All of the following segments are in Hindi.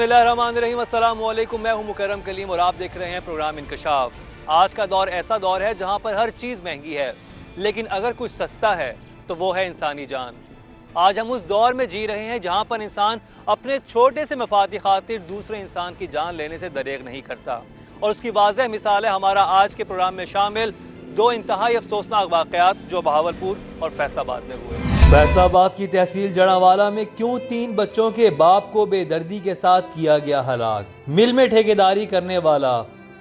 बिस्मिल्लाहिर्रहमानिर्रहीम, अस्सलाम वालेकुम। मैं हूं मुकर्रम कलीम और आप देख रहे हैं प्रोग्राम इंकशाफ। आज का दौर ऐसा दौर है जहां पर हर चीज़ महंगी है, लेकिन अगर कुछ सस्ता है तो वो है इंसानी जान। आज हम उस दौर में जी रहे हैं जहां पर इंसान अपने छोटे से मफाद की खातिर दूसरे इंसान की जान लेने से दरेग नहीं करता, और उसकी वाज़ेह मिसाल है हमारा आज के प्रोग्राम में शामिल दो इंतहाई अफसोसनाक वाक़यात जो बहावलपुर और फैसलाबाद में हुए। फैसलाबाद की तहसील जड़ावाला में क्यों 3 बच्चों के बाप को बेदर्दी के साथ किया गया हलाक। मिल में ठेकेदारी करने वाला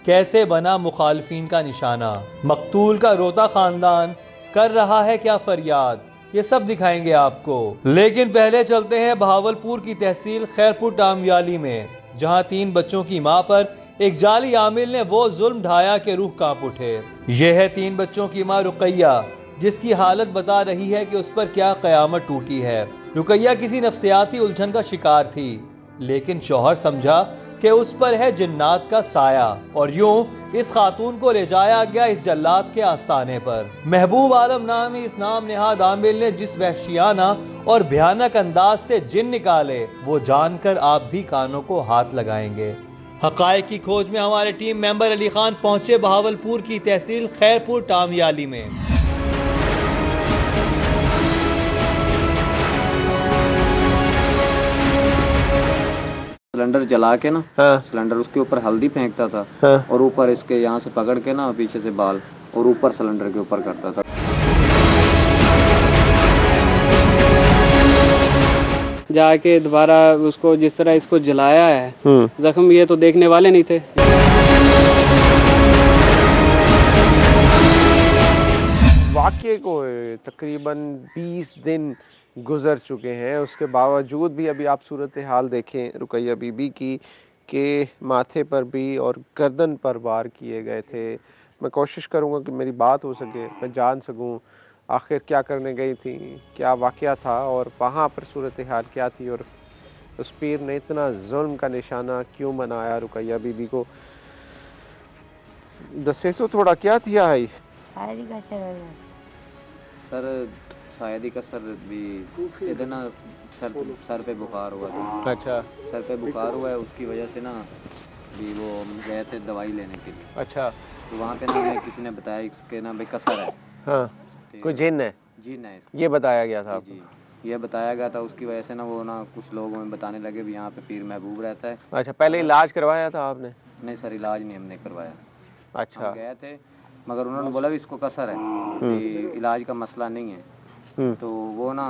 कैसे बना मुखालफिन का निशाना। मकतूल का रोता खानदान कर रहा है क्या फरियाद, ये सब दिखाएंगे आपको। लेकिन पहले चलते हैं बहावलपुर की तहसील खैरपुर टामयाली में, जहां 3 बच्चों की मां पर एक जाली आमिल ने वो जुल्म ढाया कि रूह कांप उठे। यह है 3 बच्चों की मां रुकैया, जिसकी हालत बता रही है कि उस पर क्या कयामत टूटी है। रुकैया किसी नफ्सियाती उलझन का शिकार थी, लेकिन शौहर समझा कि उस पर है जिन्नात का साया, और यूं इस खातून को ले जाया गया इस जल्लाद के आस्ताने पर। महबूब आलम नामी इस नाम नेहाद आमिल ने जिस वहशियाना और भयानक अंदाज से जिन निकाले, वो जानकर आप भी कानों को हाथ लगाएंगे। हकायक की खोज में हमारे टीम मेंबर अली खान पहुंचे बहावलपुर की तहसील खैरपुर टामयाली में। सिलेंडर जला के ना, सिलेंडर उसके ऊपर हल्दी फेंकता था और ऊपर इसके यहाँ से पकड़ के ना पीछे से बाल और ऊपर सिलेंडर के ऊपर करता था। जाके दोबारा उसको जिस तरह इसको जलाया है, जख्म ये तो देखने वाले नहीं थे। वाक़ये को तकरीबन 20 दिन गुज़र चुके हैं, उसके बावजूद भी अभी आप सूरत हाल देखें रुकैया बीबी की के माथे पर भी और गर्दन पर वार किए गए थे। मैं कोशिश करूंगा कि मेरी बात हो सके, मैं जान सकूं आखिर क्या करने गई थी, क्या वाक़या था और वहाँ पर सूरत हाल क्या थी, और उस पीर ने इतना जुल्म का निशाना क्यों बनाया रुकैया बीबी को। दसेसो थोड़ा क्या थिया है शायरी का सर शायदी का सर भी इधर ना सर पे बुखार हुआ था। अच्छा, सर पे बुखार हुआ है, उसकी वजह से ना भी वो गए थे दवाई लेने के लिए। अच्छा, तो वहाँ पे ना हमें किसी ने बताया इसके ना भाई कसर है। हाँ, कोई जिन है, जिन है ये बताया गया था आपको? जी, ये बताया गया था। उसकी वजह से ना वो ना कुछ लोग हमें बताने लगे भी यहाँ पे पीर महबूब रहता है। अच्छा, पहले इलाज करवाया था आपने? नहीं सर, इलाज नहीं हमने करवाया। अच्छा, हम गए थे मगर उन्होंने बोला भी इसको कसर है, कि इलाज का मसला नहीं है। तो वो ना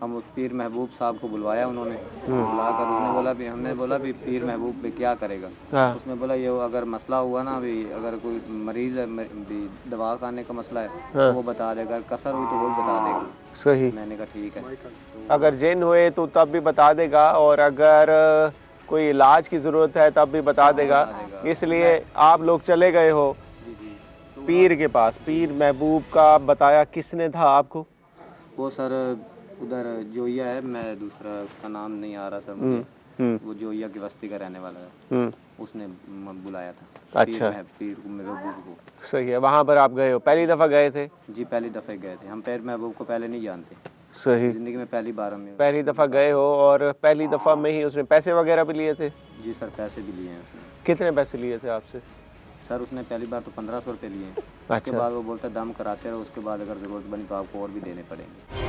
हम उस पीर महबूब साहब को बुलवाया उन्होंने, बुलाकर उसने बोला भी, हमने बोला भी पीर महबूब भी क्या करेगा। हाँ। उसने बोला ये अगर मसला हुआ ना भी, अगर कोई मरीज़ है भी दवा खाने का मसला है, हाँ। तो वो बता देगा, अगर कसर हुई तो वो भी बता देगा। सही। मैंने कहा ठीक है। तो अगर जिन हुए तो तब भी बता देगा, और अगर कोई इलाज की ज़रूरत है तब भी बता देगा। इसलिए आप लोग चले गए हो जी जी तो पीर के पास। पीर महबूब का बताया किसने था आपको? वो सर उधर जोइया है, मैं दूसरा उसका नाम नहीं आ रहा सर मुझे। वो जोइया की बस्ती का रहने वाला है, उसने बुलाया था। अच्छा, पीर महबूब को। सही है। वहाँ पर आप गए हो, पहली दफ़ा गए थे? जी पहली दफ़े गए थे हम। पीर महबूब को पहले नहीं जानते, सही। ज़िंदगी में पहली बार हम पहली दफ़ा गए हो, और पहली दफ़ा में ही उसने पैसे वगैरह भी लिए थे? जी सर, पैसे भी लिए हैं उसने। कितने पैसे लिए थे आपसे? सर उसने पहली बार तो 1500 रुपये लिए हैं। उसके अच्छा। बाद वो बोलता दम कराते रहो, उसके बाद अगर ज़रूरत बनी तो आपको और भी देने पड़ेंगे।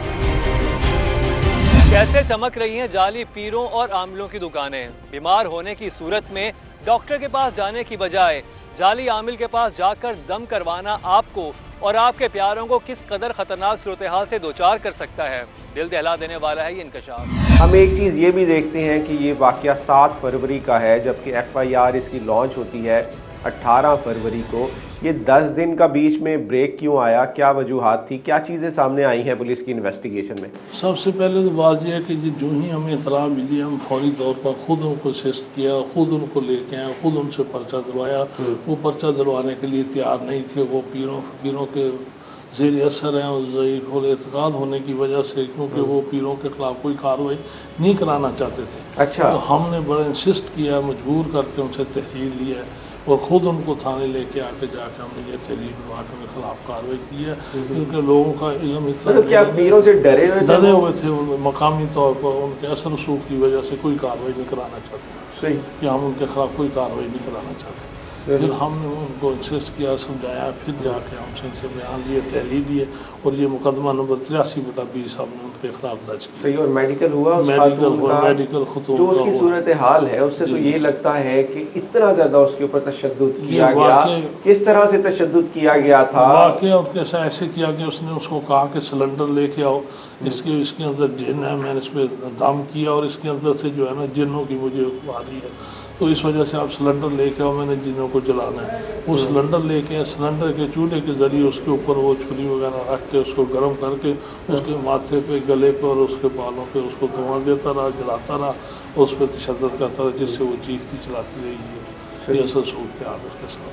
कैसे चमक रही हैं जाली पीरों और आमिलों की दुकानें। बीमार होने की सूरत में डॉक्टर के पास जाने की बजाय जाली आमिल के पास जाकर दम करवाना आपको और आपके प्यारों को किस कदर खतरनाक सूरत हाल से दोचार कर सकता है, दिल दहला देने वाला है ये इंकशाफ। हम एक चीज़ ये भी देखते हैं कि ये वाक़या 7 फरवरी का है, जबकि FIR इसकी लॉन्च होती है 18 फरवरी को। ये 10 दिन का बीच में ब्रेक क्यों आया, क्या वजूहात थी, क्या चीज़ें सामने आई हैं पुलिस की इन्वेस्टिगेशन में? सबसे पहले तो बात यह है कि जो ही हमें इतला मिली, हम फौरी तौर पर खुद उनको असिस्ट किया, खुद उनको लेके आए, खुद उनसे पर्चा दिलवाया। वो पर्चा दिलवाने के लिए तैयार नहीं थे, वो पीरों के ज़ेर असर हैं और ज़ईफ़ुल एतक़ाद होने की वजह से, क्योंकि वो पीरों के ख़िलाफ़ कोई कार्रवाई नहीं कराना चाहते थे। अच्छा। तो हमने बड़ा इंसिस्ट किया, मजबूर करके उनसे तहरीर लिया। और ख़ुद उनको थाने लेके आके जाके हमने ये तहरीर बनवा के उनके खिलाफ कार्रवाई की है। क्योंकि लोगों का इल्म इतना क्या पीरों से डरे हुए थे, मकामी तौर पर उनके असर रसूख की वजह से कोई कार्रवाई नहीं कराना चाहते थे कि हम उनके खिलाफ कोई कार्रवाई नहीं कराना चाहते। फिर हमने उनको इंसिस्ट किया, समझाया, फिर जाके हमसे इनसे बयान लिए, तहरीर लिए और ये मुकदमा नंबर 83/20 हमने उनके खिलाफ दर्ज किया। सही। और मेडिकल हुआ, मेडिकल जो उसकी सूरत हाल है उससे तो ये लगता है कि इतना ज्यादा उसके ऊपर तशद्दुद किया गया। किस तरह से तशद्दुद किया गया था? वाकई और कैसा ऐसे किया कि उसने उसको कहा कि सिलेंडर लेके आओ, इसके अंदर जिन है, मैंने इस पर दम किया और इसके अंदर से जो है ना जिन्नों की मुझे आ रही है, तो इस वजह से आप सिलेंडर लेके आओ, मैंने जिन्हों को जलाना है। वो सिलेंडर लेके सिलेंडर के चूल्हे के ज़रिए उसके ऊपर वो छुरी वगैरह रख के उसको गर्म करके उसके माथे पे, गले पे और उसके बालों पे उसको धुआं देता रहा, जलाता रहा और उस पर तशद्दुद करता रहा, जिससे वो चीखती चलाती रही है। ये असल सूरत हाल उसके साथ।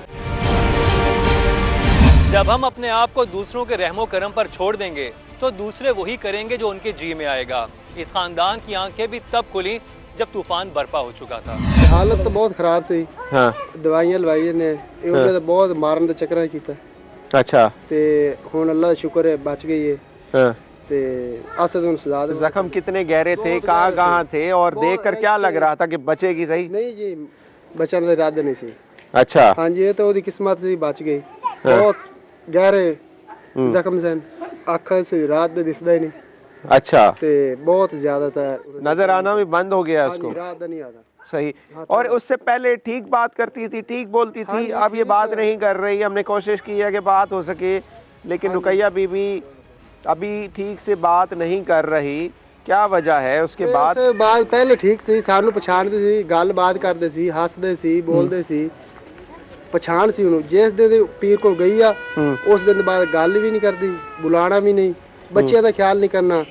जब हम अपने आप को दूसरों के रहमो करम पर छोड़ देंगे तो दूसरे वही करेंगे जो उनके जी में आएगा। इस खानदान की आंखें भी तब खुली जब तूफान बरपा हो चुका था। हालत तो बहुत खराब सी। हाँ। दवाइयां लवाई ने उसने तो बहुत मारन दा चक्कर कीता। अच्छा। ते हुन अल्लाह दा शुक्र है बच गई है। हाँ। ते असद उन सजा दे। जख्म कितने गहरे थे, कहाँ थे और देखकर क्या लग रहा था कि बचेगी? सही नहीं जी, बचने का इरादा नहीं सी। अच्छा। हाँ जी, ये तो ओदी किस्मत से बच गई। बहुत गहरे जख्म सन, आँखों से रात दे दिसदा ही नहीं। अच्छा। ते बहुत ज्यादा था, नजर आना भी बंद हो गया उसको। रात नहीं आता। सही। और उससे पहले ठीक बात करती थी, ठीक बोलती थी, अब ये बात नहीं कर रही। हमने कोशिश की है कि बात हो सके, लेकिन रुकैया बीबी अभी ठीक से बात नहीं कर रही। क्या वजह है? उसके बाद पहले ठीक सी, सानू पछाणदे सी, गल बात करदे सी, हसदे सी, बोलदे सी, पछाण सी उन्होंने। जिस दिन पीर को गई आ उस दिन बाद गल भी नहीं करदी, बुलाना भी नहीं, बच्चे का ख्याल नहीं करना,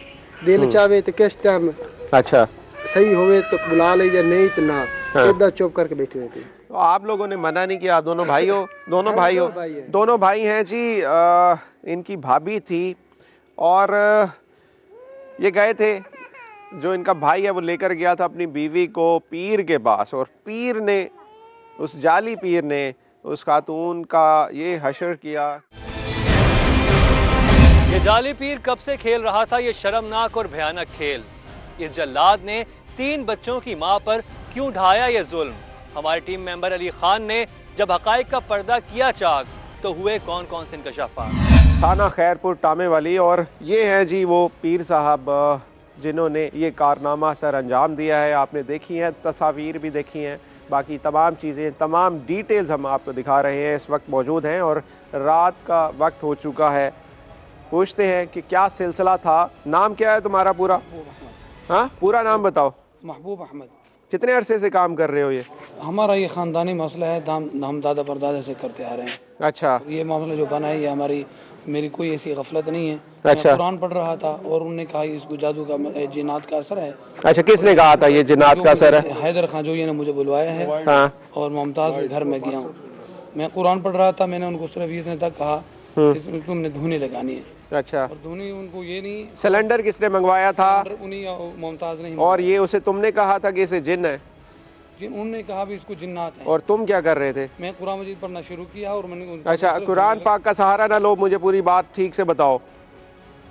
दिल चाहे तो किस टाइम अच्छा सही होवे तो बुला ले, या नहीं तो ना, इधर चुप करके बैठे रहते। तो आप लोगों ने मना नहीं किया? दोनों भाई हो? दोनों भाई हैं जी। इनकी भाभी थी और ये गए थे, जो इनका भाई है वो लेकर गया था अपनी बीवी को पीर के पास, और पीर ने, उस जाली पीर ने उस खातून का ये हशर किया। ये जाली पीर कब से खेल रहा था ये शर्मनाक और भयानक खेल? इस जल्लाद ने 3 बच्चों की मां पर क्यों ढाया ये जुल्म? हमारे टीम मेंबर अली खान ने जब हकाइक का पर्दा किया चाक तो हुए कौन कौन से इंकशाफात? थाना खैरपुर टामे वाली, और ये हैं जी वो पीर साहब जिन्होंने ये कारनामा सर अंजाम दिया है। आपने देखी हैं, तस्वीर भी देखी हैं, बाकी तमाम चीज़ें, तमाम डिटेल्स हम आपको दिखा रहे हैं। इस वक्त मौजूद हैं और रात का वक्त हो चुका है। पूछते हैं कि क्या सिलसिला था। नाम क्या है तुम्हारा पूरा? हाँ, पूरा नाम बताओ। महबूब अहमद। कितने अरसे से काम कर रहे हो ये? हमारा ये खानदानी मसला है, हम दादा परदादा से करते आ रहे हैं। अच्छा। ये मामला जो बना है ये मेरी कोई ऐसी गफलत नहीं है। अच्छा। मैं कुरान पढ़ रहा था और उन्होंने कहा इसको जादू का, जिन्नात का असर है। अच्छा, किसने कहा था ये जिन्नात का असर है? हैदर खान जो ये ने मुझे बुलवाया है। हाँ। और मुमताज़ के घर में गया हूँ, मैं कुरान पढ़ रहा था, मैंने उनको सिर्फ इतने तक कहा कि तुमने धुनी लगानी है। अच्छा। और धुनी उनको ये नहीं। सिलेंडर किसने मंगवाया था? उन्हीं मुमताज़ ने। और ये उसे तुमने कहा था कि इसे जिन्न है? उन्होंने कहा भी इसको जिन्नात है। और तुम क्या कर रहे थे? मैं कुरान मजीद पढ़ना शुरू किया और मैंने। अच्छा, कुरान पाक का सहारा ना लो, मुझे पूरी बात ठीक से बताओ।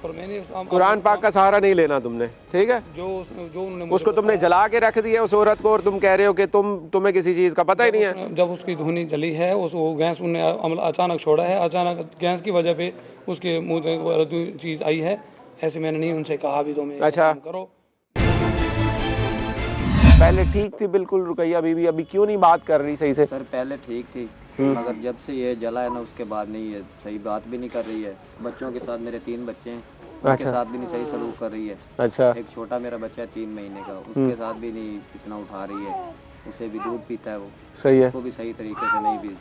और मैंने कुरान पाक का सहारा नहीं लेना तुमने, ठीक है? जो उन्होंने उसको तुमने जला के रख दिया उस औरत को, और तुम कह रहे हो कि तुम्हें किसी चीज़ का पता ही नहीं है। जब उसकी धुनी जली है, वो गैस उन्होंने अचानक छोड़ा है, अचानक गैस की वजह पे उसके मुँह चीज़ आई है। ऐसे मैंने नहीं उनसे कहा भी तुम्हें। अच्छा करो। पहले ठीक थी बिल्कुल रुकैया बीबी, अभी क्यों नहीं बात कर रही सही से? सर पहले ठीक थी, मगर जब से ये जला है ना उसके बाद नहीं है, सही बात भी नहीं कर रही है। बच्चों के साथ, मेरे 3 बच्चे हैं, उनके साथ भी नहीं सही सलूक कर रही है। अच्छा। एक छोटा मेरा बच्चा है 3 महीने का, उसके साथ भी नहीं इतना उठा रही है। उसे भी दूध पीता है वो, सही है, वो भी सही तरीके से नहीं भी।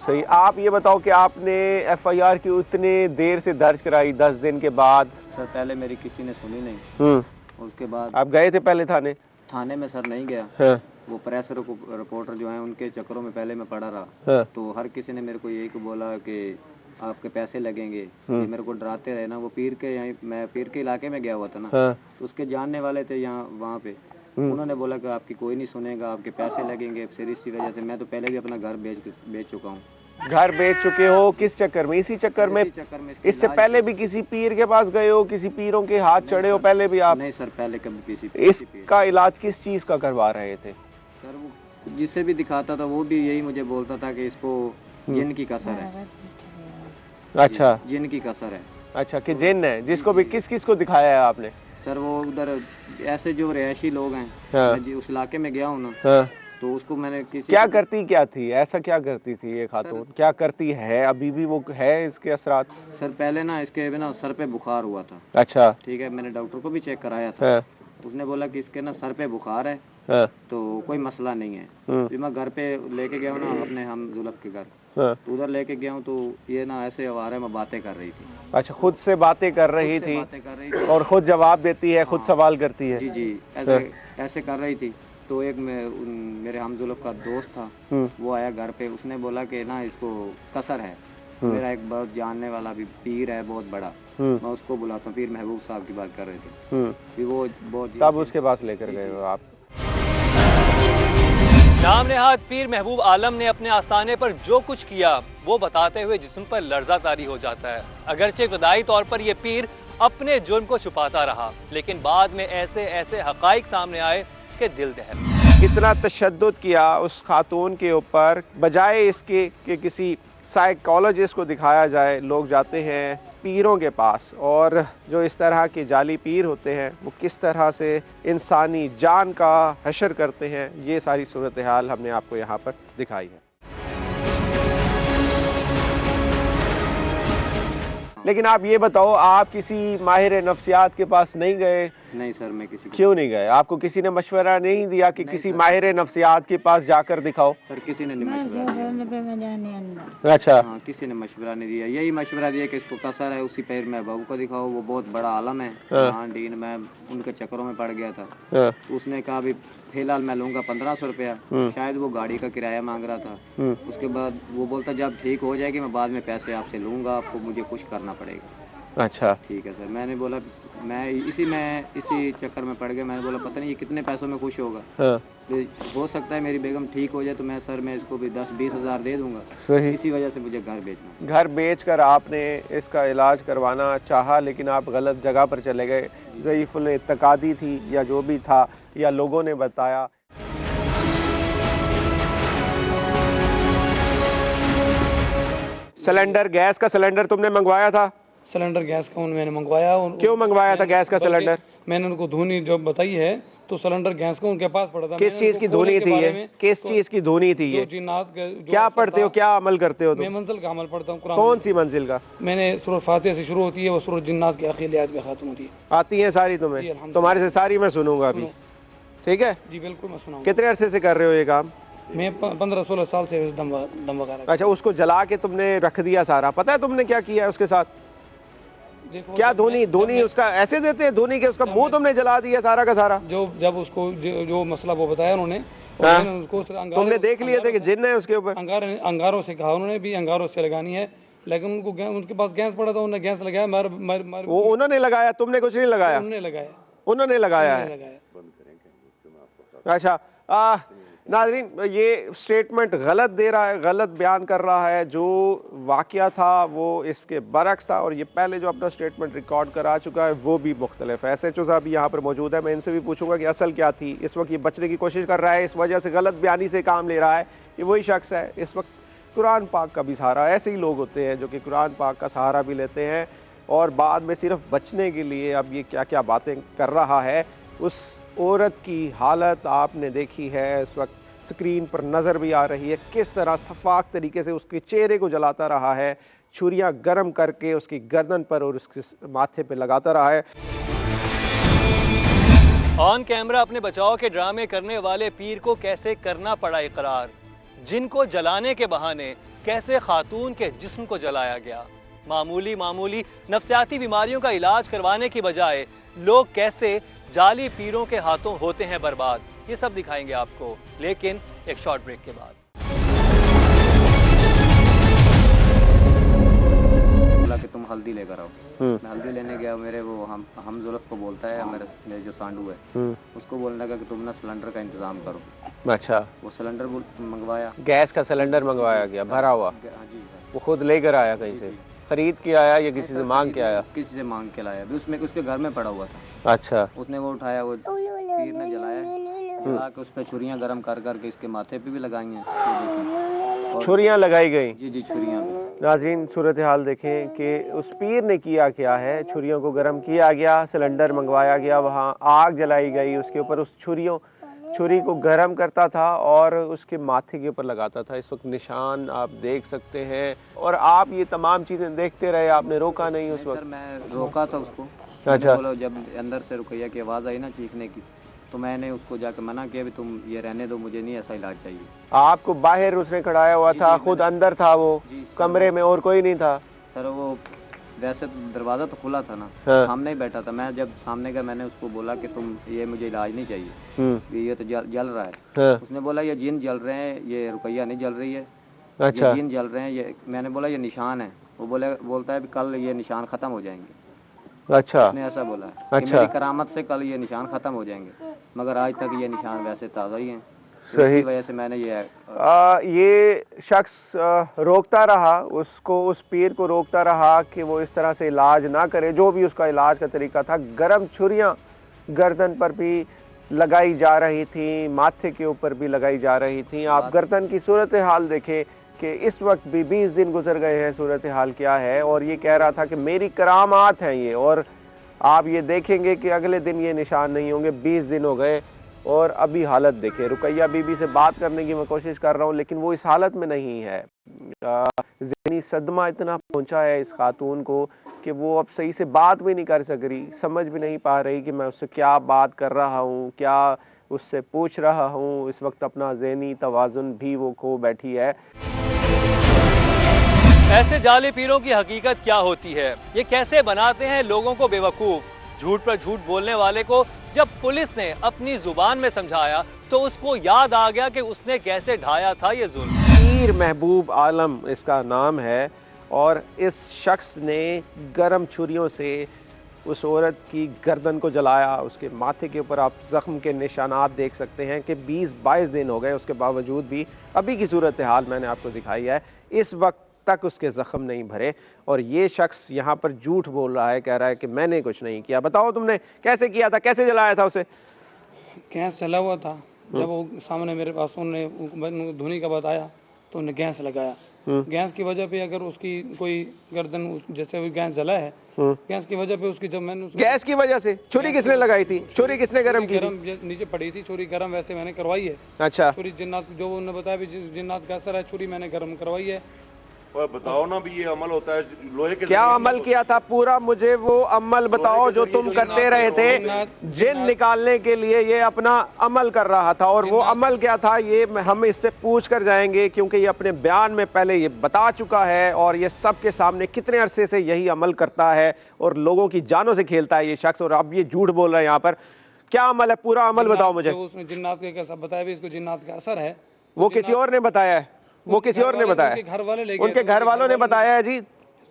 सही। आप ये बताओ कि आपने FIR क्यों उतने देर से दर्ज कराई 10 दिन के बाद? सर पहले मेरी किसी ने सुनी नहीं, उसके बाद आप गए थे पहले थाने में सर नहीं गया। हाँ। वो प्रेस रिपोर्टर जो हैं उनके चक्करों में पहले मैं पड़ा रहा। हाँ। तो हर किसी ने मेरे को यही को बोला कि आपके पैसे लगेंगे, ये मेरे को डराते रहे ना। वो पीर के, मैं पीर के इलाके में गया हुआ था ना, हाँ। तो उसके जानने वाले थे यहाँ वहाँ पे, उन्होंने बोला कि आपकी कोई नहीं सुनेगा, आपके पैसे लगेंगे। फिर इसी वजह से मैं तो पहले भी अपना घर बेच चुका हूँ। घर बेच चुके हो? किस चक्कर में? इसी चक्कर में? इससे पहले भी किसी पीर के पास गए हो? किसी पीरों के हाथ चढ़े हो पहले भी आप? नहीं सर, पहले कभी किसी इसका इलाज किस चीज का करवा रहे थे? सर वो जिसे भी दिखाता था वो भी यही मुझे बोलता था कि इसको जिन की कसर है। अच्छा, जिन की कसर है। अच्छा, कि जिन है। जिसको भी किस को दिखाया है आपने? सर वो उधर ऐसे जो रिहायशी लोग हैं, हाँ। मैं उस इलाके में गया हूँ ना, हाँ। तो उसको मैंने किसी क्या करती क्या थी? ऐसा क्या करती थी ये खातून? क्या करती है? अभी भी वो है इसके असरात? सर पहले ना इसके ना सर पे बुखार हुआ था। अच्छा। ठीक है, मैंने डॉक्टर को भी चेक कराया था। हाँ। उसने बोला कि इसके ना सर पे बुखार है। हाँ। तो कोई मसला नहीं है। फिर मैं घर पे लेके गया हूँ ना अपने हम जुल्फ के घर। हाँ। तो उधर लेके गया हूँ तो ये ना ऐसे आवारा में बातें कर रही थी। अच्छा, खुद से बातें कर रही थी बातें कर रही थी और खुद जवाब देती है, खुद सवाल करती है? जी जी, ऐसे कर रही थी। तो एक मेरे हम जुल्फ का दोस्त था, वो आया घर पे। उसने बोला कि ना इसको कसर है। मेरा एक बहुत जानने वाला भी पीर है बहुत बड़ा, मैं उसको बुलाता हूँ, पीर महबूब साहब की बात कर रहे थे। फिर वो बहुत तब उसके पास लेकर गए हो आप? नाम नेहाद पीर महबूब आलम ने अपने आस्थाने पर जो कुछ किया वो बताते हुए जिस्म पर लर्जा तारी हो जाता है। अगरचे इब्तदाई तौर पर यह पीर अपने जुर्म को छुपाता रहा, लेकिन बाद में ऐसे ऐसे हकाइक सामने आए कि दिल दहल। कितना तशद्दुद किया उस खातून के ऊपर, बजाय इसके कि किसी साइकोलॉजिस्ट को दिखाया जाए। लोग जाते हैं पीरों के पास, और जो इस तरह के जाली पीर होते हैं वो किस तरह से इंसानी जान का हशर करते हैं, ये सारी सूरत हाल हमने आपको यहाँ पर दिखाई है। लेकिन आप ये बताओ, आप किसी माहिर नफ्सियात के पास नहीं गए? नहीं सर, मैं किसी क्यों नहीं गए? आपको किसी ने मशवरा नहीं दिया कि किसी माहिर नफ्सियात के पास जाकर दिखाओ? सर किसी ने मशवरा दिया। अच्छा। हाँ, किसी ने मशवरा नहीं दिया। यही मशवरा दिया कि इसको कसर है, उसी पैर में बाबू को दिखाओ, वो बहुत बड़ा आलम है। हाँ डीन, मैं उनके चक्करों में पड़ गया था। उसने कहा भी फिलहाल मैं लूंगा 1500 रुपया। शायद वो गाड़ी का किराया मांग रहा था। उसके बाद वो बोलता जब ठीक हो जाएगी मैं बाद में पैसे आपसे लूंगा, आपको मुझे कुछ करना पड़ेगा। अच्छा, ठीक है सर। मैंने बोला मैं इसी चक्कर में पड़ गया। मैंने बोला पता नहीं ये कितने पैसों में खुश होगा। हो सकता है मेरी बेगम ठीक हो जाए तो मैं इसको भी 10-20 हज़ार दे दूंगा। सही। इसी वजह से मुझे घर बेचना। घर बेचकर आपने इसका इलाज करवाना चाहा, लेकिन आप गलत जगह पर चले गए। ज़ईफ़ुल इत्तिकादी थी या जो भी था, या लोगों ने बताया। सिलेंडर, गैस का सिलेंडर तुमने मंगवाया था? सिलेंडर गैस का मैंने मंगवाया। क्यों मंगवाया था गैस का सिलेंडर? मैंने उनको धुनी जब बताई है तो सिलेंडर गैस का उनके पास पड़ा था। किस चीज की धुनी थी ये? किस चीज की धुनी थी ये? क्या पढ़ते हो, क्या अमल करते हो तुम? मैं मंजिल का अमल पढ़ता हूँ। कौन सी मंजिल का? मैंने सूरह फातिहा से शुरू होती है, वो सूरह जिन्नात की आखिरी आयत में खत्म होती है। आती है सारी तुम्हें? तुम्हारे से सारी मैं सुनूंगा अभी, ठीक है? जी बिल्कुल, मैं सुनाऊंगा। कितने अरसे से कर रहे हो ये काम? मैं 15-16 साल से दम वगैरह। अच्छा, उसको जला के तुमने रख दिया सारा। पता है तुमने क्या किया है उसके साथ? क्या धोनी उसका ऐसे देते हैं धोनी के, उसका मुंह तुमने जला दिया सारा का सारा। जब उसको जो मसला वो बताया उन्होंने, उसको तुमने देख लिए थे कि जिन्न है उसके ऊपर? अंगारों से कहा उन्होंने भी अंगारों से लगानी है, लेकिन उनके पास गैस पड़ा था, उन्होंने गैस लगाया। वो उन्होंने लगाया, तुमने कुछ नहीं लगाया? उन्होंने लगाया है। अच्छा, नाज़रीन, ये स्टेटमेंट गलत दे रहा है, गलत बयान कर रहा है। जो वाक़या था वो इसके बरक्स था, और ये पहले जो अपना स्टेटमेंट रिकॉर्ड करा चुका है वो भी मुख्तलिफ है। SHO साहब यहाँ पर मौजूद है, मैं इनसे भी पूछूंगा कि असल क्या थी। इस वक्त ये बचने की कोशिश कर रहा है, इस वजह से गलत बयानी से काम ले रहा है। ये वही शख्स है इस वक्त कुरान पाक का भी सहारा। ऐसे ही लोग होते हैं जो कि कुरान पाक का सहारा भी लेते हैं और बाद में सिर्फ बचने के लिए अब ये क्या क्या बातें कर रहा है। उस औरत की हालत आपने देखी है, इस वक्त स्क्रीन पर नज़र भी आ रही है, किस तरह सफाक तरीके से उसके चेहरे को जलाता रहा है, छुरियां गर्म करके उसकी गर्दन पर और उसके माथे पे लगाता रहा है। ऑन कैमरा अपने बचाव के ड्रामे करने वाले पीर को कैसे करना पड़ा इकरार, जिनको जलाने के बहाने कैसे खातून के जिस्म को जलाया गया। मामूली नफ्सियाती बीमारियों का इलाज करवाने की बजाय लोग कैसे जाली पीरों के हाथों होते हैं बर्बाद, ये सब दिखाएंगे आपको, लेकिन एक शॉर्ट ब्रेक के बाद। बोला कि तुम हल्दी लेकर आओ। मैं हल्दी लेने गया, मेरे वो हम जुल्फ को बोलता है, मेरे जो सांडू है उसको बोलने लगा कि तुम ना सिलेंडर का इंतज़ाम करो। अच्छा, वो सिलेंडर मंगवाया, गैस का सिलेंडर मंगवाया गया भरा हुआ, हाँ जी सर। वो खुद लेकर आया कहीं से, खरीद के आया या किसी से मांग के आया? किसी से मांग के लाया, अभी उसमें उसके घर में पड़ा हुआ था। अच्छा, उसने वो उठाया, वो पीर ने जलाया, जला के उस पर छुरियाँ गर्म कर करके इसके माथे पे भी लगाई हैं, ये देखिए। और छुरियां लगाई गई। जी जी, छुरियाँ भी। नाज़रीन, सूरत हाल देखें कि उस पीर ने किया क्या है। छुरियों को गर्म किया गया, सिलेंडर मंगवाया गया, वहाँ आग जलाई गई, उसके ऊपर उस छुरी को गर्म करता था और उसके माथे के ऊपर लगाता था। इस वक्त निशान आप देख सकते हैं और आप ये तमाम चीज़ें देखते रहे, आपने रोका नहीं उस वक्त? सर मैं रोका था उसको। अच्छा। बोला, जब अंदर से रुकैया की आवाज़ आई ना चीखने की, तो मैंने उसको जाके मना किया भी तुम ये रहने दो, मुझे नहीं ऐसा इलाज चाहिए। आपको बाहर उसने खड़ाया हुआ था, खुद अंदर था वो कमरे में और कोई नहीं था? सर वो वैसे तो दरवाज़ा तो खुला था ना, हाँ। सामने ही बैठा था। मैं जब सामने गया, मैंने उसको बोला कि तुम ये मुझे इलाज नहीं चाहिए, ये तो जल रहा है। हाँ। उसने बोला ये जिन जल रहे हैं, ये रुकैया नहीं जल रही है। अच्छा। ये जिन जल रहे हैं, ये मैंने बोला ये निशान है। वो बोलता है भी कल ये निशान ख़त्म हो जाएंगे। अच्छा। उसने ऐसा बोला कि अच्छा। मेरी करामत से कल ये निशान ख़त्म हो जाएंगे, मगर आज तक ये निशान वैसे ताज़ा ही हैं। सही। इसकी वजह से मैंने ये शख्स रोकता रहा उसको, उस पीर को रोकता रहा कि वो इस तरह से इलाज ना करे। जो भी उसका इलाज का तरीका था, गर्म छुरियां गर्दन पर भी लगाई जा रही थी, माथे के ऊपर भी लगाई जा रही थी। आप गर्दन की सूरत हाल देखें कि इस वक्त भी 20 दिन गुजर गए हैं, सूरत हाल क्या है। और ये कह रहा था कि मेरी करामात हैं ये, और आप ये देखेंगे कि अगले दिन ये निशान नहीं होंगे। 20 दिन हो गए और अभी हालत देखें। रुकैया बीबी से बात करने की मैं कोशिश कर रहा हूँ, लेकिन वो इस हालत में नहीं है। ज़हनी सदमा इतना पहुँचा है इस खातून को कि वो अब सही से बात भी नहीं कर सक रही, समझ भी नहीं पा रही कि मैं उससे क्या बात कर रहा हूँ, क्या उससे पूछ रहा हूँ। इस वक्त अपना ज़हनी तवाज़ुन भी वो खो बैठी है। ऐसे जाली पीरों की हकीकत क्या होती है? ये कैसे बनाते हैं लोगों को बेवकूफ़? झूठ पर झूठ बोलने वाले को जब पुलिस ने अपनी जुबान में समझाया तो उसको याद आ गया कि उसने कैसे ढाया था ये जुल्म। पीर महबूब आलम इसका नाम है, और इस शख्स ने गर्म छुरियों से उस औरत की गर्दन को जलाया। उसके माथे के ऊपर आप ज़ख्म के निशानात देख सकते हैं कि 20-22 दिन हो गए, उसके बावजूद भी अभी की सूरत हाल मैंने आपको दिखाई है, इस वक्त तक उसके ज़ख्म नहीं भरे। और ये शख्स यहाँ पर झूठ बोल रहा है, कह रहा है कि मैंने कुछ नहीं किया। बताओ तुमने कैसे किया था, कैसे जलाया था उसे? गैस चला हुआ था, जब वो सामने मेरे पास उन्होंने धुनी का बताया तो उन्हें गैस लगाया। गैस की वजह पे अगर उसकी कोई गर्दन, जैसे वो गैस जला है, गैस की वजह पे उसकी, जब मैंने गैस की वजह से छुरी किसने लगाई थी? छुरी किसने गरम की थी? नीचे पड़ी थी छुरी गरम, वैसे मैंने करवाई है। अच्छा। छुरी जिन्नात, जो उन्होंने बताया भी जिन्नात का असर है, छुरी मैंने गरम करवाई है। और बताओ ना भी ये अमल होता है लोहे के, क्या अमल किया था पूरा? मुझे वो अमल बताओ जो तुम करते रहे थे। जिन निकालने के लिए ये अपना अमल कर रहा था, और वो अमल क्या था ये हम इससे पूछ कर जाएंगे, क्योंकि ये अपने बयान में पहले ये बता चुका है और ये सबके सामने कितने अरसे से यही अमल करता है और लोगों की जानों से खेलता है ये शख्स, और अब ये झूठ बोल रहा है यहाँ पर। क्या अमल है? पूरा अमल बताओ मुझे। उसने जिन्नात का कैसा बताया भी, इसको जिन्नात का असर है। वो किसी और ने बताया है? वो किसी और ने बताया? उनके घर वालों ने बताया है जी।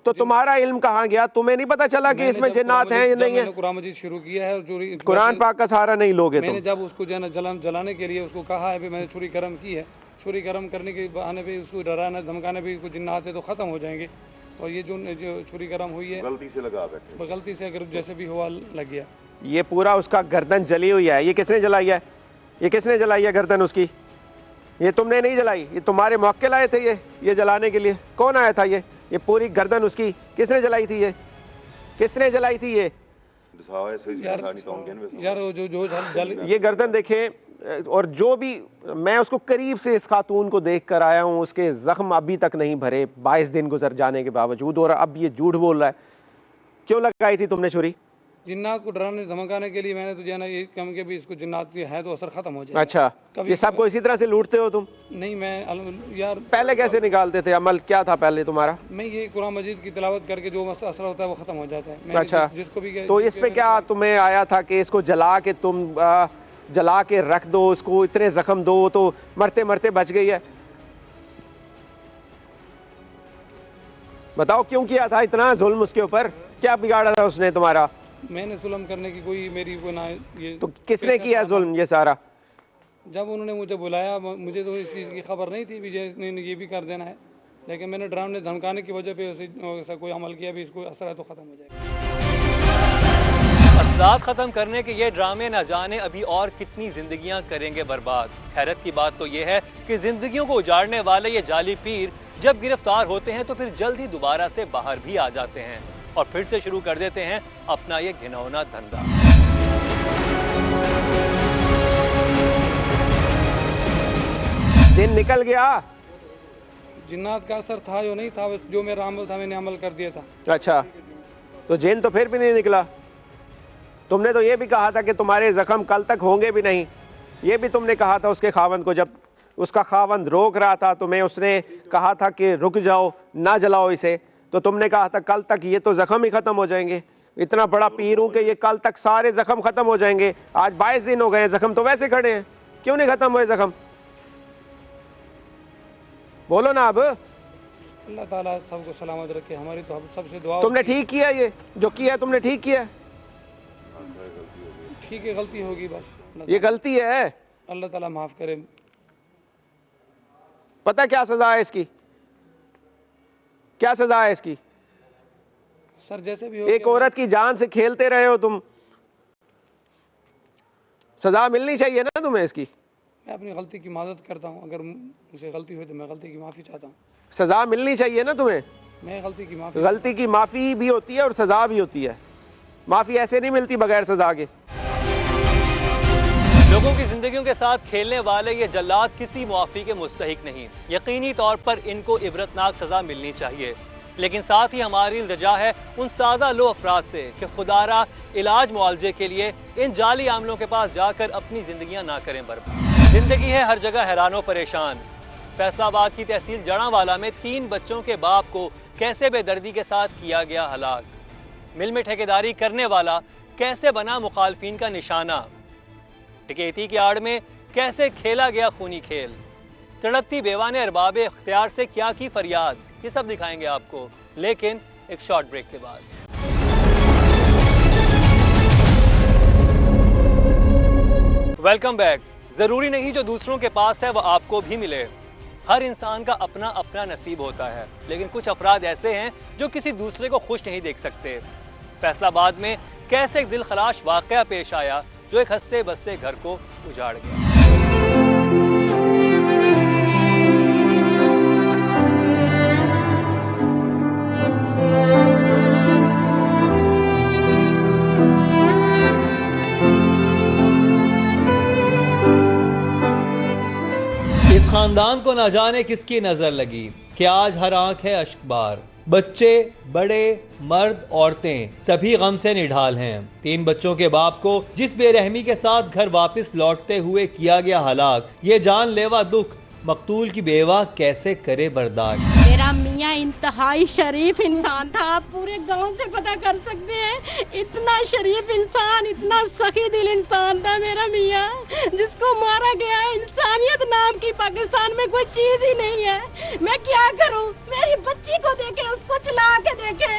तो तुम्हारा इल्म कहाँ गया? तुम्हें नहीं पता चला कि इसमें जिन्नात हैं या नहीं है? कुरान मजीद शुरू किया है, कुरान पाक का सहारा नहीं लोगे मैंने जब उसको जलाने के लिए उसको कहा है, मैंने छुरी गर्म की है, छुरी गर्म करने के बहाने पे उसको डराना धमकाने पे उसको जिन्नात है तो खत्म हो जाएंगे। और ये जो छुरी गर्म हुई है गलती से लगा बैठे, गलती से अगर जैसे भी हुआ लग गया। ये पूरा उसका गर्दन जली हुई है। ये किसने जलाई है? ये किसने जलाई है गर्दन उसकी? ये तुमने नहीं जलाई, ये तुम्हारे मौक्किल आए थे ये जलाने के लिए। कौन आया था? ये पूरी गर्दन उसकी किसने जलाई थी? ये किसने जलाई थी? ये ये गर्दन देखें, और जो भी मैं उसको करीब से इस खातून को देख कर आया हूँ, उसके जख्म अभी तक नहीं भरे 22 दिन गुजर जाने के बावजूद, और अब ये झूठ बोल रहा है। क्यों लगाई थी तुमने छुरी? जिन्नात को डराने धमकाने के लिए मैंने तो जाना ये कम के भी इसको जिन्नात है तो असर खत्म हो जाए। अच्छा, ये सबको इसी तरह से लूटते हो तुम? नहीं, मैं यार पहले कैसे निकालते थे? अमल क्या था पहले तुम्हारा? मैं ये कुरान मजीद की तिलावत करके जो असर होता है वो खत्म हो जाता है। अच्छा, जिसको भी तो इस पे क्या तुम्हें आया था कि इसको जला के तुम जला के रख दो, उसको इतने जख्म दो तो मरते मरते बच गई है? बताओ क्यों किया था इतना जुल्म उसके ऊपर, क्या बिगाड़ा था उसने तुम्हारा? मैंने जुल्म करने की कोई मेरी कोई ना ये। तो किसने किया जुल्म ये सारा? जब उन्होंने मुझे बुलाया, मुझे तो इस चीज़ की खबर नहीं थी भी ये भी कर देना है, लेकिन मैंने डराने धमकाने की वजह पे ऐसा कोई अमल किया भी इसको असर है तो ख़त्म हो जाएगा। असरात ख़त्म करने के ये ड्रामे न जाने अभी और कितनी जिंदगियां करेंगे बर्बाद। हैरत की बात तो ये है कि जिंदगियों को उजाड़ने वाले ये जाली पीर जब गिरफ्तार होते हैं तो फिर जल्द ही दोबारा से बाहर भी आ जाते हैं और फिर से शुरू कर देते हैं अपना ये घिनौना धंधा। दिन निकल गया? जिन्नात का असर था जो नहीं था, जो मेरा अमल था मैंने अमल कर दिया था। अच्छा, तो जिन तो फिर भी नहीं निकला? तुमने तो ये भी कहा था कि तुम्हारे जख्म कल तक होंगे भी नहीं, ये भी तुमने कहा था उसके खावंद को। जब उसका खावंद रोक रहा था तुम्हें, उसने कहा था कि रुक जाओ ना जलाओ इसे, तो तुमने कहा था कल तक ये तो जख्म ही खत्म हो जाएंगे। इतना बड़ा पीर हूं कि ये कल तक सारे जख्म खत्म हो जाएंगे। आज 22 दिन हो गए, जख्म तो वैसे खड़े हैं, क्यों नहीं खत्म हुए जख्म? बोलो ना अब। अल्लाह ताला सबको सलामत रखे, हमारी तो सबसे दुआ। तुमने ठीक किया, ये जो किया तुमने ठीक किया। ठीक है, गलती होगी बस, ये गलती है, अल्लाह ताला माफ करे। पता क्या सजा है इसकी? क्या सजा है इसकी? सर जैसे भी हो, एक औरत की जान से खेलते रहे हो तुम, सजा मिलनी चाहिए ना तुम्हें इसकी। मैं अपनी गलती की माजरत करता हूँ, अगर मुझसे गलती हुई तो मैं गलती की माफ़ी चाहता हूँ। सजा मिलनी चाहिए ना तुम्हें। मैं गलती की माफ़ी, गलती की माफ़ी भी होती है और सजा भी होती है। माफ़ी ऐसे नहीं मिलती बगैर सजा के। लोगों की जिंदगियों के साथ खेलने वाले ये जल्लाद किसी मुआफ़ी के मुस्तहिक नहीं। यकीनी तौर पर इनको इबरतनाक सजा मिलनी चाहिए, लेकिन साथ ही हमारी इल्तिजा है उन सादा लो अफराद से कि खुदारा इलाज मुआवजे के लिए इन जाली आमलों के पास जाकर अपनी जिंदगियां ना करें बर्बाद। जिंदगी है हर जगह हैरानो परेशान। फैसलाबाद की तहसील जड़ावाला में 3 बच्चों के बाप को कैसे बेदर्दी के साथ किया गया हलाक। मिल में ठेकेदारी करने वाला कैसे बना मुखालफिन का निशाना। टिकैती की आड़ में कैसे खेला गया खूनी खेल। तड़पती बेवा ने अरबाब इख्तियार से क्या की फरियाद। ये सब दिखाएंगे आपको, लेकिन एक शॉर्ट ब्रेक के बाद। Welcome back. जरूरी नहीं जो दूसरों के पास है वो आपको भी मिले। हर इंसान का अपना अपना नसीब होता है, लेकिन कुछ अफराद ऐसे हैं जो किसी दूसरे को खुश नहीं देख सकते। फैसलाबाद में कैसे एक दिल खलाश वाकया पेश आया जो एक हंसते बसते घर को उजाड़ गया। इस खानदान को न जाने किसकी नजर लगी कि आज हर आंख है अश्कबार। बच्चे, बड़े, मर्द, औरतें सभी गम से निढाल हैं। 3 बच्चों के बाप को जिस बेरहमी के साथ घर वापस लौटते हुए किया गया हलाक, ये जानलेवा दुख मकतूल की बेवा कैसे करे बर्दाश्त। मेरा मियाँ इंतहाई शरीफ इंसान था, आप पूरे गांव से पता कर सकते हैं। इतना शरीफ इंसान, इतना सखी दिल इंसान था मेरा मियाँ, जिसको मारा गया। इंसानियत नाम की पाकिस्तान में कोई चीज ही नहीं है। मैं क्या करूँ? मेरी बच्ची को देखे, उसको चला के देखे,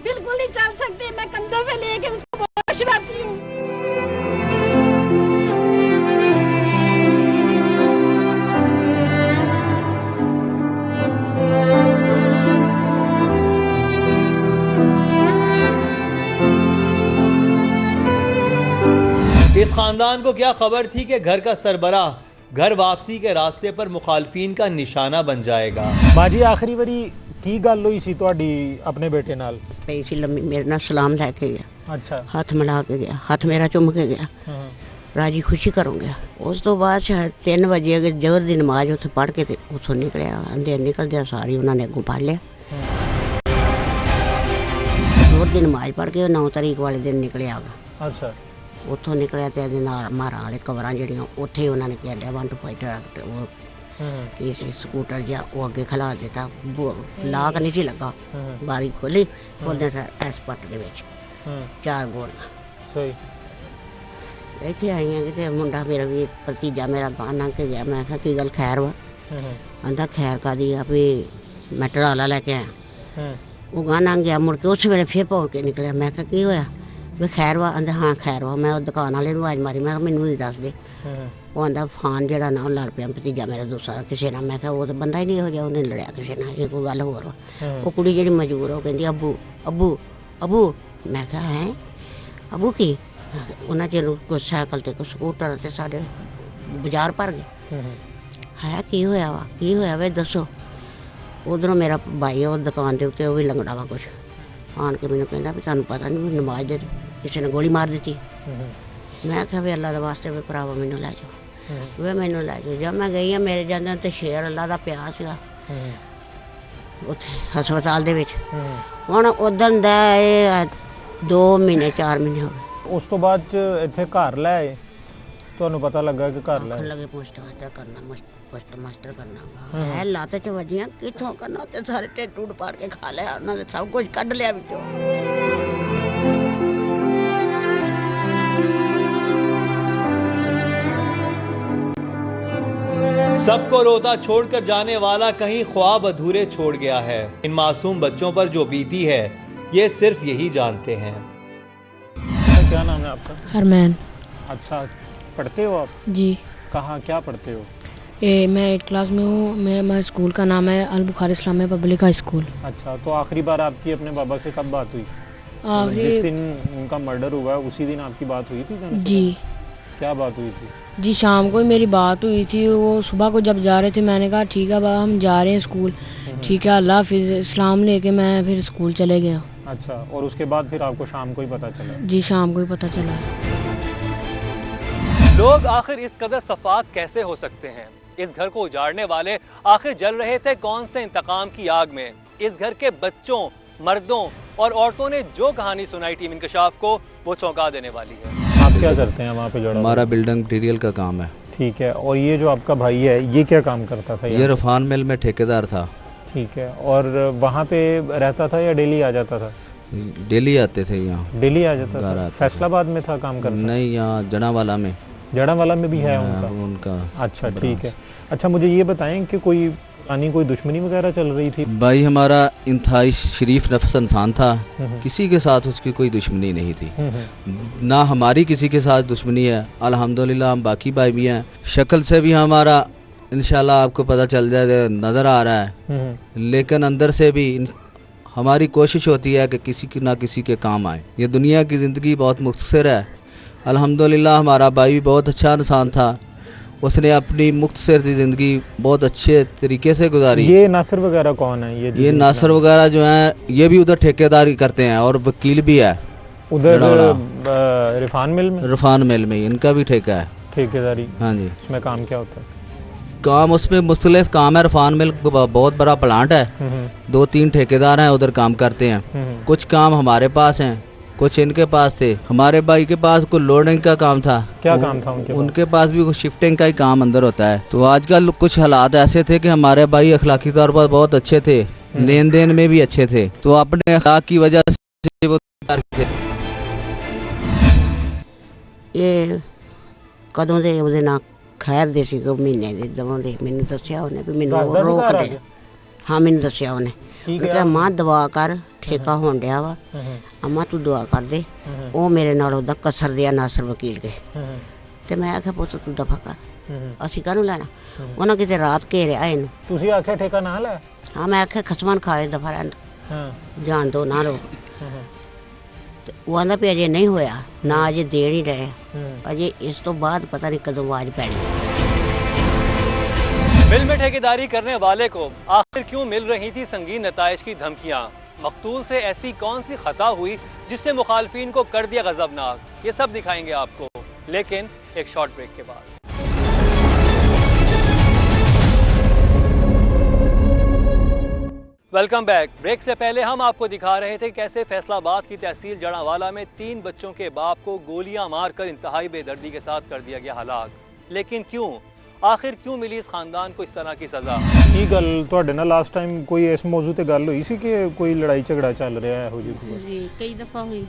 बिल्कुल नहीं चल सकती। मैं कंधे पे लेके उसको वाश लाती हूँ। इस खानदान को क्या खबर थी कि घर का सरबराह घर वापसी के रास्ते पर मुखालफिन का निशाना बन जाएगा। बाजी आखिरी बारी की गल हुई सी तुहाडी अपने बेटे नाल? पैसी लम्मी मेरे नाल सलाम लेके गया। अच्छा। हाथ मिला के गया, हाथ मेरा चुम के गया, राजी खुशी करूँगा। उस तो बाद शायद 3 बजे जोहर दी नमाज उत्थे पढ़ के उतों निकलिया। अंधेर निकलदे सारी उन्होंने अगों पढ़ लिया। जोहर दी नमाज पढ़ के 9 तारीख वाले दिन निकलिया। अच्छा। ਉੱਥੋਂ ਨਿਕਲਿਆ ਤੇ ਇਹਦੇ ਨਾਲ ਮਾਰਾਂ ਵਾਲੇ ਕਵਰਾਂ ਜਿਹੜੀਆਂ ਉੱਥੇ ਹੀ ਉਹਨਾਂ ਨੇ ਕਿਹਾ ਡੈਵਨ ਟੂ ਫਾਈਟ ਟਰੈਕਟਰ ਉਹ ਕੀ ਸੀ ਸਕੂਟਰ ਜਿਹਾ ਉਹ ਅੱਗੇ ਖਲਾ ਦਿੱਤਾ। ਲਾਕ ਨਹੀਂ ਸੀ ਲੱਗਾ, ਬਾਰੀ ਖੋਲੀ, ਉਹਦੇ ਐਸ ਪੱਟ ਦੇ ਵਿੱਚ 4 ਗੋਲੀਆਂ। ਸਹੀ। ਇੱਥੇ ਆਈਆਂ ਕਿਤੇ ਮੁੰਡਾ ਮੇਰਾ ਵੀ ਭਤੀਜਾ ਮੇਰਾ ਗਾਂ ਲੰਘ ਕੇ ਗਿਆ। ਮੈਂ ਕਿਹਾ ਕੀ ਗੱਲ ਖੈਰ ਵਾ? ਆਂਦਾ ਖੈਰ ਕਾਦੀ ਆ ਵੀ ਮੈਂ ਟਰਾਲਾ ਲੈ ਕੇ ਆਇਆ। वो गाना गया मुड़ के उस वेले फिर भौंक के निकलिया। मैं कहा की होया वे खैर वा? आंदा हाँ खैर वा। मैं दुकान वाले नूं आवाज़ मारी, मैं कहा मैनू नहीं दस दे। वो आंदा फान जिहड़ा ना लड़ पिया भतीजा मेरा दूसरा किसी नाल। मैं कहा वो तो बंदा ही नहीं हो जा, उन्हें लड़िया किसी नाल, ये कोई गल होर वा। वो कुड़ी जिहड़ी मजबूर हो कहंदी अबू अबू अबू। मैं कहा है अबू की? उन्हें चलो कुछ साइकिल ते कुछ स्कूटर ते साडे बाजार भर गए। है की होया वा, की होया वे दसो। उधरों मेरा भाई है दुकान के उत्ते, वो भी लंगड़ा वा कुछ, आन के मैंने कहना भी तुहानू पता नहीं नमाज दे किसी ने गोली मार दी। मैं कहा भी अल्लाह के वास्ते भी भरावा मैनू लै जाओ, वे मैनू लै जाओ। जब मैं गई हाँ मेरे जाने तो शेर अल्लाह का पिया सीगा उत्थे हस्पताल दे विच। हुण उदन दा 2 महीने 4 महीने हो गए। उस तो बाद इत्थे घर लै आए, ਤੁਹਾਨੂੰ पता लगा कि घर लै लगे पोस्ट मास्टर करना, पोस्ट मास्टर करना है लात च वजियां किथों करना ते सारे ढिड टूट पाड़ के खा लिया उन्होंने, सब कुछ कढ़ लिया विचों। सबको रोता छोड़कर जाने वाला कहीं ख्वाब अधूरे छोड़ गया है। इन मासूम बच्चों पर जो बीती है ये सिर्फ यही जानते हैं। क्या नाम है आपका? हरमैन। अच्छा, पढ़ते हो आप? जी। कहाँ क्या पढ़ते हो? मैं 8 क्लास में हूँ। मेरा स्कूल का नाम है Al Bukhari Islamia public high school. अच्छा, तो आखिरी बार आपकी अपने बाबा से कब बात हुई? जिस दिन उनका मर्डर हुआ उसी दिन आपकी बात हुई थी? जी। क्या बात हुई थी? जी शाम को ही मेरी बात हुई थी। वो सुबह को जब जा रहे थे मैंने कहा ठीक है बाबा हम जा रहे हैं स्कूल, ठीक है अल्लाह हाफिज़, इस्लाम लेके मैं फिर स्कूल चले गया। अच्छा, और उसके बाद फिर आपको शाम को ही पता चला? जी शाम को ही पता चला। लोग आखिर इस कदर सफाक कैसे हो सकते हैं? इस घर को उजाड़ने वाले आखिर जल रहे थे कौन से इंतकाम की आग में? इस घर के बच्चों, मर्दों और औरतों ने जो कहानी सुनाई टीम इंकशाफ को वो चौंका देने वाली है। आप क्या करते हैं वहाँ पे? जड़ा हमारा बिल्डिंग मटीरियल का काम है। ठीक है, और ये जो आपका भाई है ये क्या काम करता था? ये रफान मिल में ठेकेदार था। ठीक है, और वहाँ पे रहता था या डेली आ जाता था? डेली आते थे यहाँ। डेली आ जाता था? फैसलाबाद में था काम करता? नहीं, यहाँ जड़ावाला में। जड़ावाला में भी है उनका? अच्छा ठीक है। अच्छा, मुझे ये बताएं कि कोई दुश्मनी वगैरह चल रही थी? भाई हमारा इंतहाई शरीफ नफ्स इंसान था, किसी के साथ उसकी कोई दुश्मनी नहीं थी, ना हमारी किसी के साथ दुश्मनी है। अल्हम्दुलिल्लाह हम बाकी भाई भी हैं। शक्ल से भी हमारा इंशाल्लाह आपको पता चल जाए नज़र आ रहा है, लेकिन अंदर से भी हमारी कोशिश होती है कि किसी की ना किसी के काम आए। ये दुनिया की ज़िंदगी बहुत मुख्तसर है। अल्हम्दुलिल्लाह हमारा भाई भी बहुत अच्छा इंसान था, उसने अपनी मुख्तसर ज़िंदगी बहुत अच्छे तरीके से गुजारी। ये नासिर वगैरह कौन है? ये नासिर वगैरह जो हैं ये भी उधर ठेकेदारी करते हैं और वकील भी है उधर रिफान मिल में। रफान मिल में इनका भी ठेका है, ठेकेदारी। हाँ जी। उसमें काम क्या होता है? काम उसमें मुख्तलिफ काम है। रफान मिल बहुत बड़ा प्लांट है, 2-3 ठेकेदार हैं उधर काम करते हैं। कुछ काम हमारे पास हैं, कुछ इनके पास थे। हमारे भाई के पास कोई लोडिंग का काम था। क्या काम था उनके पास भी कुछ शिफ्टिंग का ही काम अंदर होता है। तो आजकल कुछ हालात ऐसे थे कि हमारे भाई अखलाकी तौर पर बहुत अच्छे थे, लेन देन में भी अच्छे थे, तो अपने अखलाक की वजह से वो थे। ये कदों दे ਉਹਦੇ ਨਾਲ ਖੈਰ ਦੇ ਸੀ ਮਹੀਨੇ ਦੇ ਦਵਾਂ ਦੇ ਮੈਨੂੰ ਦੱਸਿਆ ਉਹਨੇ ਵੀ ਮੈਨੂੰ ਰੋਕ ਦੇ। ਹਾਂ ਮੈਨੂੰ ਦੱਸਿਆ ਉਹਨੇ ਕਿ ਮਾਂ ਦਵਾ ਕਰ ਠੇਕਾ ਹੋਣ ਡਿਆ ਵਾ, ਅਮਾ ਤੂੰ ਦੁਆ ਕਰ ਦੇ। ਉਹ ਮੇਰੇ ਨਾਲ ਉਹਦਾ ਕਸਰ ਦਿਆ ਨਾਸਰ ਵਕੀਲ ਕੇ ਤੇ ਮੈਂ ਆਖਿਆ ਪੁੱਤ ਤੂੰ ਦਫਾ ਕਰ, ਅਸੀਂ ਕਾਹਨੂੰ ਲੈਣਾ। ਉਹਨਾਂ ਕਿਤੇ ਰਾਤ ਘੇਰਿਆ ਇਹਨੂੰ। ਤੁਸੀਂ ਆਖਿਆ ਠੇਕਾ ਨਾ ਲੈ? ਹਾਂ ਮੈਂ ਆਖਿਆ ਖਸਮਨ ਖਾਏ ਦਫਾ ਰਹਿਣ ਜਾਣ ਦੋ ਨਾ ਰੋ। ਉਹ ਆਂਦਾ ਵੀ ਅਜੇ ਨਹੀਂ ਹੋਇਆ ਨਾ, ਅਜੇ ਦੇਣ ਹੀ ਰਹੇ, ਅਜੇ ਇਸ ਤੋਂ ਬਾਅਦ ਪਤਾ नहीं कदों आवाज पैनी। मिल में ठेकेदारी करने वाले को आखिर क्यों मिल रही थी संगीन नताइज की धमकियां? मकतूल से ऐसी कौन सी खता हुई जिससे मुखालफीन को कर दिया गजबनाक? ये सब दिखाएंगे आपको, लेकिन एक शॉर्ट ब्रेक के बाद। Welcome back. ब्रेक से पहले हम आपको दिखा रहे थे कैसे फैसलाबाद की तहसील जड़ावाला में 3 बच्चों के बाप को गोलियां मारकर इंतहाई बेदर्दी के साथ कर दिया गया हलाक। लेकिन क्यों, आखिर क्यों मिली इस खानदान को इस तरह की सजा? की गल ਤੁਹਾਡੇ ਨਾਲ ਲਾਸਟ ਟਾਈਮ ਕੋਈ ਇਸ ਮੌਜੂ ਤੇ ਗੱਲ ਹੋਈ ਸੀ ਕਿ ਕੋਈ ਲੜਾਈ ਝਗੜਾ ਚੱਲ ਰਿਹਾ ਹੈ? ਇਹੋ ਜਿਹੀ जी कई दफ़ा हुई।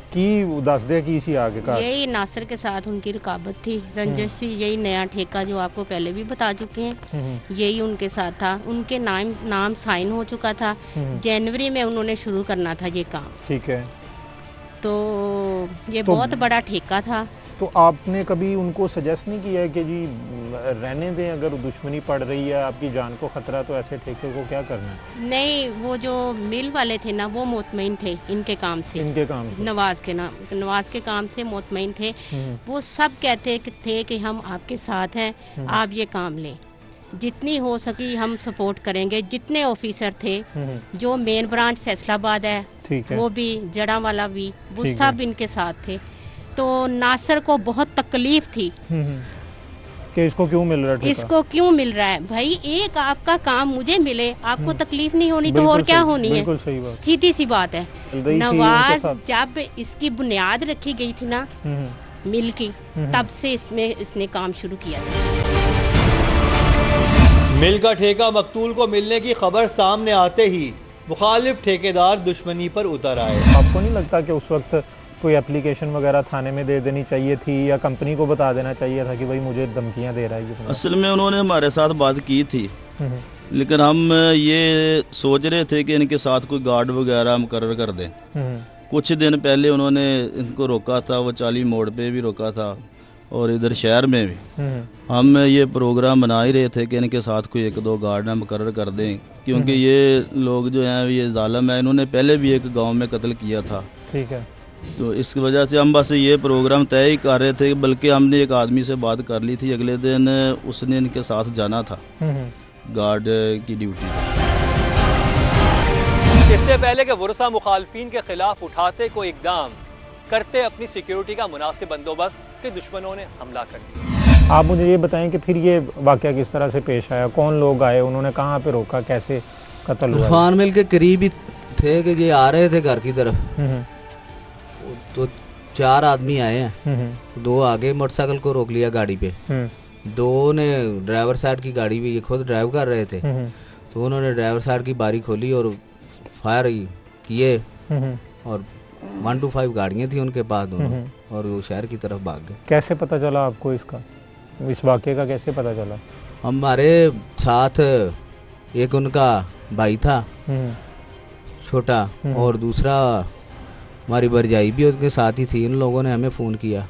की दस दे की सी आगे का यही नासिर के साथ उनकी रुकावत थी, रंजिश थी। यही नया ठेका जो आपको पहले भी बता चुके हैं, यही उनके साथ था। उनके नाम साइन हो चुका था। जनवरी में उन्होंने शुरू करना था ये काम। ठीक है। तो ये बहुत बड़ा ठेका था। तो आपने कभी उनको सजेस्ट नहीं किया कि जी रहने दें, अगर दुश्मनी पड़ रही है, आपकी जान को खतरा, तो ऐसे ठेके को क्या करना है? नहीं, वो जो मिल वाले थे ना, वो मुतमईन थे इनके काम से। नवाज के काम से मुतमईन थे। वो सब कहते थे कि हम आपके साथ हैं, आप ये काम लें, जितनी हो सकी हम सपोर्ट करेंगे। जितने ऑफिसर थे, जो मेन ब्रांच फैसलाबाद है, वो भी, जड़ावाला भी, वो सब इनके साथ थे। तो नासिर को बहुत तकलीफ थी कि इसको क्यों मिल रहा है, इसको क्यों मिल रहा है। भाई एक आपका काम मुझे मिले, आपको तकलीफ नहीं होनी तो और क्या होनी है, सीधी सी बात है। नवाज जब इसकी बुनियाद रखी गई थी ना मिल की, तब से इसने काम शुरू किया था। मिल का ठेका मकतूल को मिलने की खबर सामने आते ही मुखालिफ ठेकेदार दुश्मनी पर उतर आए। आपको नहीं लगता कि उस वक्त कोई एप्लीकेशन वगैरह थाने में दे देनी चाहिए थी, या कंपनी को बता देना चाहिए था कि भाई मुझे धमकियां दे रहा है? असल में उन्होंने हमारे साथ बात की थी, लेकिन हम ये सोच रहे थे कि इनके साथ कोई गार्ड वगैरह मुकर्रर कर दें। कुछ दिन पहले उन्होंने इनको रोका था, वो 40 मोड़ पे भी रोका था और इधर शहर में भी। हम ये प्रोग्राम बना ही रहे थे कि इनके साथ कोई 1-2 गार्ड मुकर्रर कर दें, क्योंकि ये लोग जो हैं ये जालिम है। इन्होंने पहले भी एक गाँव में कत्ल किया था। ठीक है। तो इस वजह से हम बस ये प्रोग्राम तय ही कर रहे थे, बल्कि हमने एक आदमी से बात कर ली थी, अगले दिन उसने इनके साथ जाना था गार्ड की ड्यूटी। इससे पहले कि वुरसा मुखालफीन के खिलाफ उठाते कोई इकदाम, करते अपनी सिक्योरिटी का मुनासिब बंदोबस्त, के दुश्मनों ने हमला कर दिया। आप मुझे ये बताएं कि फिर ये वाक़या किस तरह से पेश आया, कौन लोग आए, उन्होंने कहाँ पे रोका, कैसे कत्ल हुआ? तूफान मिल के करीब ही थे कि ये आ रहे थे घर की तरफ, तो 4 आदमी आए हैं। 2 आगे मोटरसाइकिल को रोक लिया गाड़ी पे, 2 ने ड्राइवर साइड की गाड़ी भी, ये खुद ड्राइव कर रहे थे, तो उन्होंने ड्राइवर साइड की बारी खोली और फायर किए और 1 to 5 गाड़ियाँ थी उनके पास दोनों, और वो शहर की तरफ भाग गए। कैसे पता चला आपको इसका, इस वाक़े का कैसे पता चला? हमारे साथ एक उनका भाई था छोटा, और दूसरा हमारी भरजाई भी उसके साथ ही थी। इन लोगों ने हमें फ़ोन किया,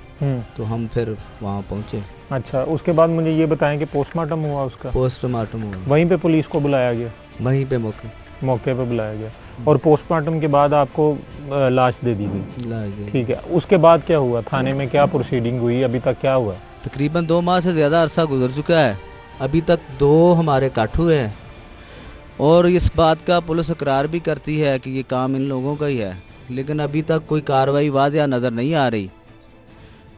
तो हम फिर वहाँ पहुँचे। अच्छा, उसके बाद मुझे ये बताएं कि पोस्टमार्टम हुआ उसका? पोस्टमार्टम हुआ, वहीं पे पुलिस को बुलाया गया? वहीं पे मौके पे बुलाया गया, और पोस्टमार्टम के बाद आपको लाश दे दी गई? ठीक है। उसके बाद क्या हुआ, थाने में क्या प्रोसीडिंग हुई, अभी तक क्या हुआ? तकरीबन 2 माह से ज़्यादा अरसा गुजर चुका है, अभी तक 2 हमारे काट हुए हैं, और इस बात का पुलिस इकरार भी करती है कि ये काम इन लोगों का ही है, लेकिन अभी तक कोई कार्रवाई वाज़ेह नज़र नहीं आ रही।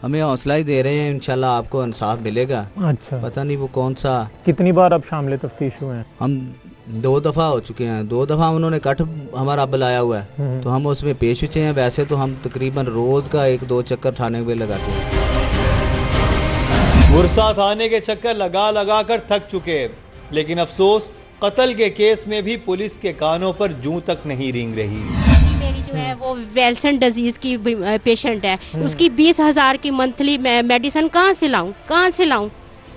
हमें हौसला ही दे रहे हैं, इंशाल्लाह आपको इंसाफ मिलेगा। अच्छा, पता नहीं वो कौन सा। कितनी बार अब शामिल तफ्तीश हुए हैं? हम 2 दफ़ा हो चुके हैं, 2 दफ़ा उन्होंने कट हमारा बुलाया हुआ है, तो हम उसमें पेश हुए हैं। वैसे तो हम तकरीबन रोज़ का 1-2 चक्कर थाने में लगाते हैं। वुरसा थाने के चक्कर लगा कर थक चुके, लेकिन अफसोस कत्ल के केस में भी पुलिस के कानों पर जूं तक नहीं रेंग रही। मेरी जो है वो वेल्सन डिजीज की पेशेंट है, उसकी 20,000 की मंथली मेडिसिन कहाँ से लाऊं?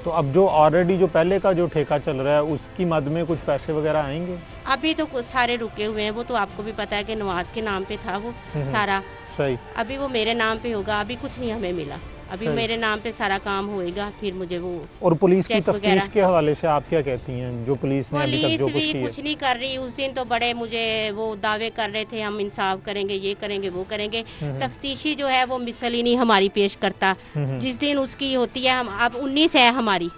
तो अब जो ऑलरेडी जो पहले का जो ठेका चल रहा है, उसकी मद में कुछ पैसे वगैरह आएंगे? अभी तो कुछ सारे रुके हुए हैं, वो तो आपको भी पता है कि नवाज के नाम पे था वो सारा। सही। अभी वो मेरे नाम पे होगा, अभी कुछ नहीं हमें मिला, अभी मेरे नाम पे सारा काम होएगा, फिर मुझे वो। और पुलिस की तफ्तीश के हवाले से आप क्या कहती हैं, जो पुलिस ने अभी तक जो कुछ किया? कुछ नहीं कर रही। उस दिन तो बड़े मुझे वो दावे कर रहे थे, हम इंसाफ करेंगे, ये करेंगे, वो करेंगे। तफ्तीशी जो है वो मिसल ही नहीं हमारी पेश करता। जिस दिन उसकी होती है, हम अब 19 है हमारी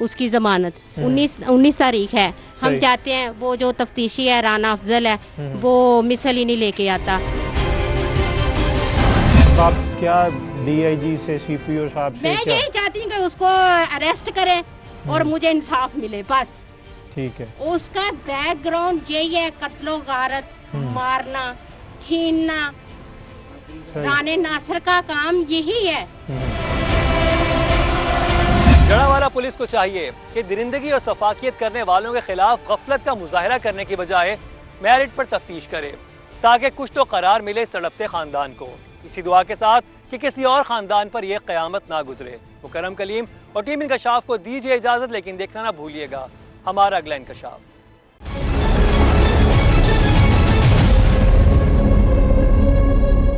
उसकी जमानत, 19 तारीख है, हम जाते हैं, वो जो तफ्तीशी है राना अफजल है, वो मिसल ही नहीं लेके आता। तो आप क्या DIG से CPO साहब से? मैं यही चाहती हूँ कि उसको अरेस्ट करें और मुझे इंसाफ मिले, बस। ठीक है। उसका बैकग्राउंड यही है, कत्लो गारत, मारना, छीनना, राने नासिर का काम यही है। जड़ावाला पुलिस को चाहिए कि दरिंदगी और सफाकियत करने वालों के खिलाफ गफलत का मुजाहरा करने की बजाय मेरिट पर तफ्तीश करे, ताकि कुछ तो करार मिले तड़पते खानदान को। इसी दुआ के साथ कि किसी और ख़ानदान पर यह क़यामत ना गुजरे। मुकर्रम कलीम और टीम इंकशाफ को दीजिए इजाज़त, लेकिन देखना ना भूलिएगा हमारा अगला इंकशाफ।